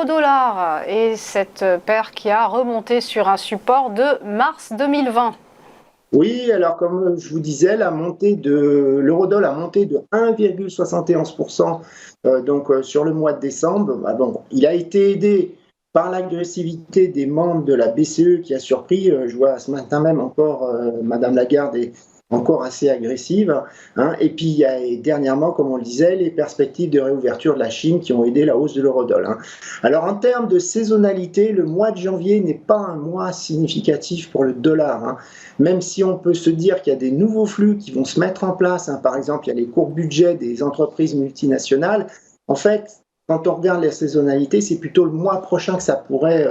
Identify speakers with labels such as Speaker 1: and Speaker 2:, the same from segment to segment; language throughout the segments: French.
Speaker 1: l'euro-dollar et cette paire qui a remonté sur un support de mars 2020.
Speaker 2: Oui, alors comme je vous disais, la montée de l'eurodoll a monté de 1,71% sur le mois de décembre. Ah bon, il a été aidé par l'agressivité des membres de la BCE qui a surpris. Je vois ce matin même encore Madame Lagarde est encore assez agressive. Hein. Et puis il y a dernièrement, comme on le disait, les perspectives de réouverture de la Chine qui ont aidé la hausse de l'eurodoll. Hein. Alors en termes de saisonnalité, le mois de janvier n'est pas un mois significatif pour le dollar. Hein. Même si on peut se dire qu'il y a des nouveaux flux qui vont se mettre en place, hein, par exemple, il y a les courts budgets des entreprises multinationales, en fait, quand on regarde la saisonnalité, c'est plutôt le mois prochain que ça pourrait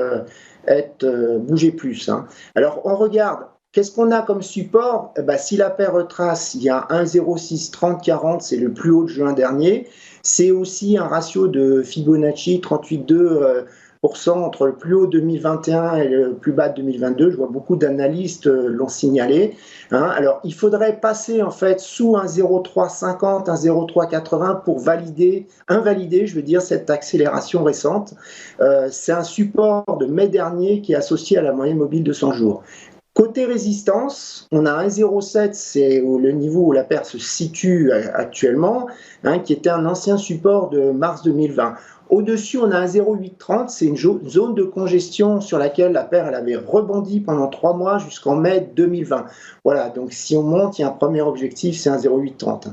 Speaker 2: bouger plus. Hein. Alors, on regarde, qu'est-ce qu'on a comme support? Si la paire retrace, il y a 1,06 30 40, c'est le plus haut de juin dernier. C'est aussi un ratio de Fibonacci 38,2 entre le plus haut 2021 et le plus bas 2022. Je vois beaucoup d'analystes l'ont signalé. Hein. Alors, il faudrait passer en fait sous un 0,350, un 0,380 pour invalider, je veux dire, cette accélération récente. C'est un support de mai dernier qui est associé à la moyenne mobile de 100 jours. Côté résistance, on a un 0,7, c'est le niveau où la paire se situe actuellement, hein, qui était un ancien support de mars 2020. Au-dessus, on a un 0,830, c'est une zone de congestion sur laquelle la paire elle avait rebondi pendant 3 mois jusqu'en mai 2020. Voilà, donc si on monte, il y a un premier objectif, c'est un 0,830.